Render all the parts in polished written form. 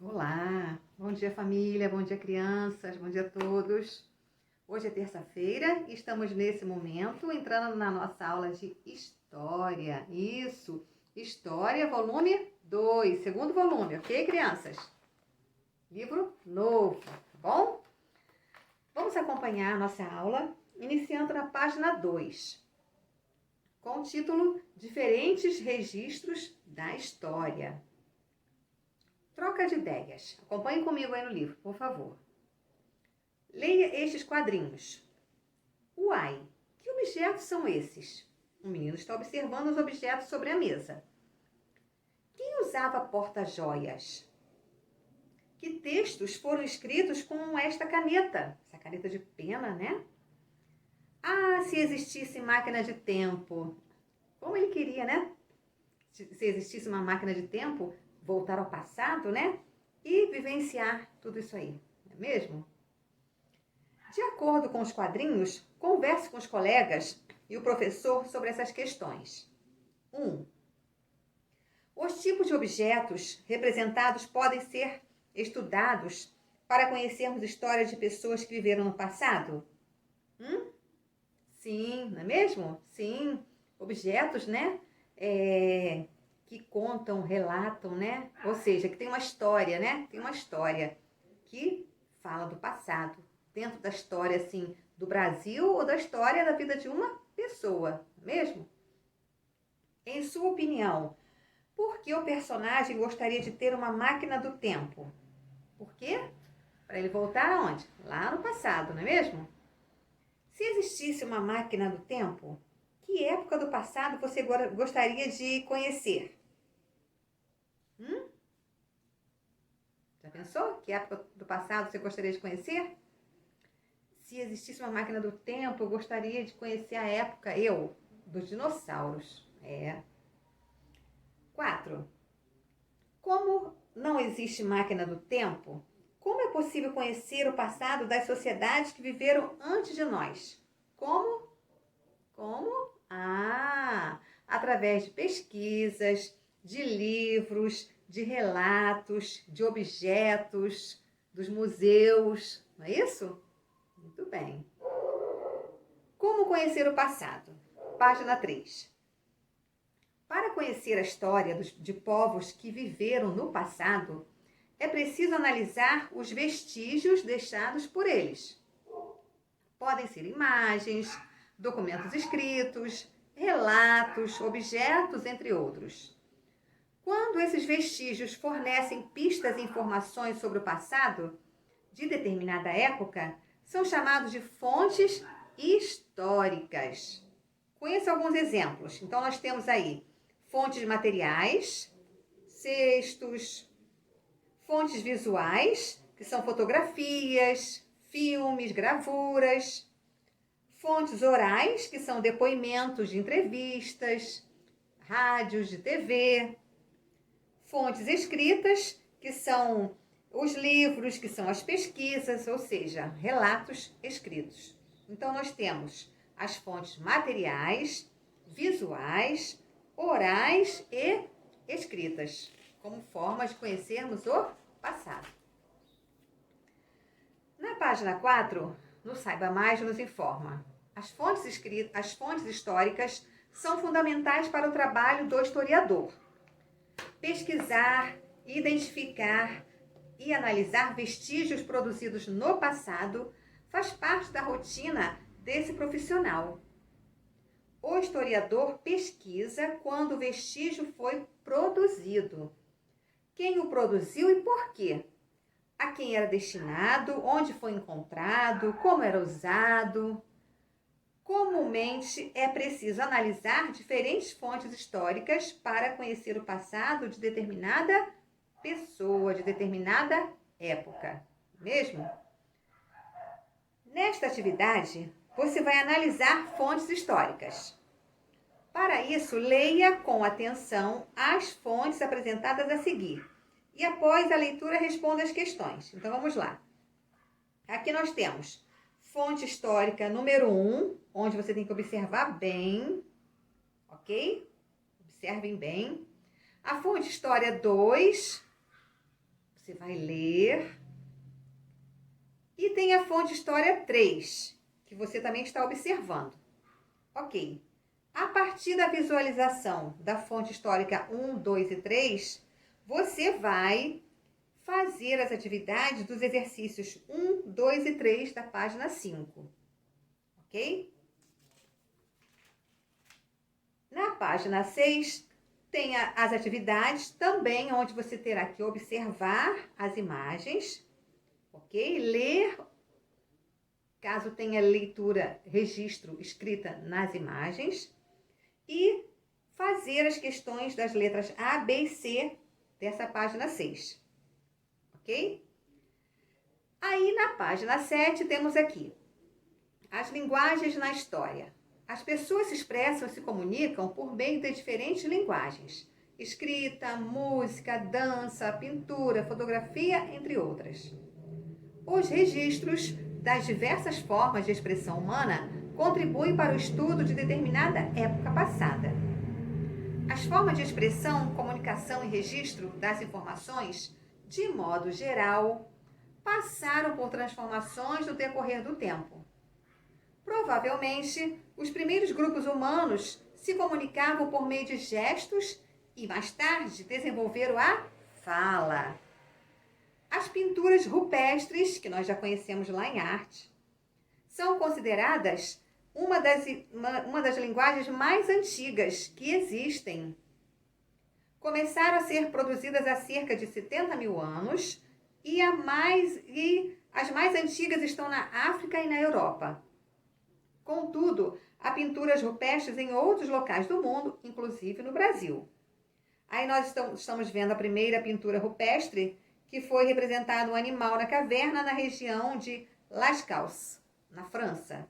Olá, bom dia família, bom dia crianças, bom dia a todos. Hoje é terça-feira e estamos nesse momento entrando na nossa aula de História. Isso, História, volume 2, segundo volume, ok, crianças? Livro novo, tá bom? Vamos acompanhar a nossa aula iniciando na página 2, com o título Diferentes Registros da História. Troca de ideias. Acompanhe comigo aí no livro, por favor. Leia estes quadrinhos. Uai, que objetos são esses? O menino está observando os objetos sobre a mesa. Quem usava porta-joias? Que textos foram escritos com esta caneta? Essa caneta de pena, né? Ah, se existisse máquina de tempo. Como ele queria, né? Se existisse uma máquina de tempo, voltar ao passado, né? E vivenciar tudo isso aí, não é mesmo? De acordo com os quadrinhos, converse com os colegas e o professor sobre essas questões. 1. Os tipos de objetos representados podem ser estudados para conhecermos histórias de pessoas que viveram no passado? Sim, não é mesmo? Sim, objetos, né? Que contam, relatam, né? Ou seja, que tem uma história, né? Tem uma história que fala do passado, dentro da história, assim, do Brasil ou da história da vida de uma pessoa, não é mesmo? Em sua opinião, por que o personagem gostaria de ter uma máquina do tempo? Por quê? Para ele voltar aonde? Lá no passado, não é mesmo? Se existisse uma máquina do tempo, que época do passado você gostaria de conhecer? Já pensou? Que época do passado você gostaria de conhecer? Se existisse uma máquina do tempo, eu gostaria de conhecer a época, dos dinossauros. 4. Como não existe máquina do tempo, como é possível conhecer o passado das sociedades que viveram antes de nós? Como? Como? Através de pesquisas, de livros, de relatos, de objetos, dos museus, não é isso? Muito bem. Como conhecer o passado? Página 3. Para conhecer a história de povos que viveram no passado, é preciso analisar os vestígios deixados por eles. Podem ser imagens, documentos escritos, relatos, objetos, entre outros. Quando esses vestígios fornecem pistas e informações sobre o passado de determinada época, são chamados de fontes históricas. Conheça alguns exemplos. Então, nós temos aí fontes materiais, textos, fontes visuais, que são fotografias, filmes, gravuras, fontes orais, que são depoimentos de entrevistas, rádios de TV, fontes escritas, que são os livros, que são as pesquisas, ou seja, relatos escritos. Então, nós temos as fontes materiais, visuais, orais e escritas, como formas de conhecermos o passado. Na página 4, no Saiba Mais nos informa: as fontes históricas são fundamentais para o trabalho do historiador. Pesquisar, identificar e analisar vestígios produzidos no passado faz parte da rotina desse profissional. O historiador pesquisa quando o vestígio foi produzido, quem o produziu e por quê, a quem era destinado, onde foi encontrado, como era usado. Comumente é preciso analisar diferentes fontes históricas para conhecer o passado de determinada pessoa, de determinada época. Mesmo? Nesta atividade, você vai analisar fontes históricas. Para isso, leia com atenção as fontes apresentadas a seguir. E após a leitura, responda as questões. Então, vamos lá. Aqui nós temos fonte histórica número 1, onde você tem que observar bem, ok? Observem bem. A fonte história 2, Você vai ler. E tem a fonte História 3, que você também está observando. Ok. A partir da visualização da fonte histórica 1, 2 e 3, você vai fazer as atividades dos exercícios 1, 2 e 3 da página 5. Ok? Na página 6, tem as atividades também, onde você terá que observar as imagens, ok? Ler, caso tenha leitura, registro escrita nas imagens, e fazer as questões das letras A, B e C dessa página 6, ok? Aí na página 7 temos aqui as linguagens na história. As pessoas se expressam e se comunicam por meio de diferentes linguagens: escrita, música, dança, pintura, fotografia, entre outras. Os registros das diversas formas de expressão humana contribuem para o estudo de determinada época passada. As formas de expressão, comunicação e registro das informações, de modo geral, passaram por transformações no decorrer do tempo. Provavelmente, os primeiros grupos humanos se comunicavam por meio de gestos e, mais tarde, desenvolveram a fala. As pinturas rupestres, que nós já conhecemos lá em arte, são consideradas uma das linguagens mais antigas que existem. Começaram a ser produzidas há cerca de 70 mil anos e as mais antigas estão na África e na Europa. Contudo, há pinturas rupestres em outros locais do mundo, inclusive no Brasil. Aí nós estamos vendo a primeira pintura rupestre, que foi representado um animal na caverna na região de Lascaux, na França.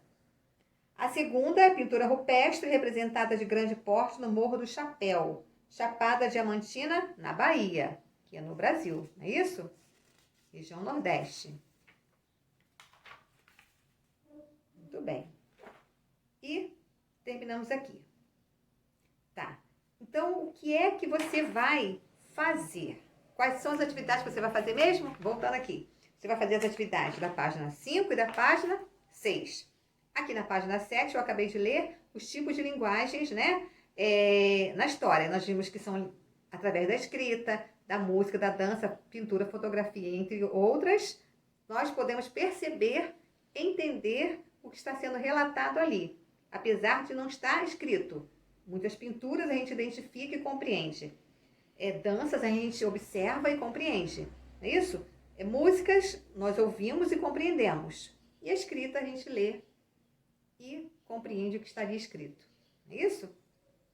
A segunda é a pintura rupestre, representada de grande porte no Morro do Chapéu, Chapada Diamantina, na Bahia, que é no Brasil, não é isso? Região Nordeste. Muito bem. E terminamos aqui. Tá. Então, o que é que você vai fazer? Quais são as atividades que você vai fazer mesmo? Voltando aqui. Você vai fazer as atividades da página 5 e da página 6. Aqui na página 7, eu acabei de ler os tipos de linguagens, né? Na história, nós vimos que são através da escrita, da música, da dança, pintura, fotografia, entre outras. Nós podemos perceber, entender o que está sendo relatado ali, apesar de não estar escrito. Muitas pinturas a gente identifica e compreende. Danças a gente observa e compreende. Não é isso? Músicas nós ouvimos e compreendemos. E a escrita a gente lê e compreende o que está ali escrito. Não é isso?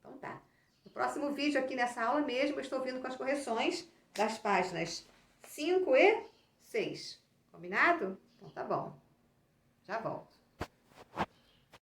Então tá. No próximo vídeo aqui nessa aula mesmo, eu estou vindo com as correções das páginas 5 e 6. Combinado? Então tá bom. Já volto.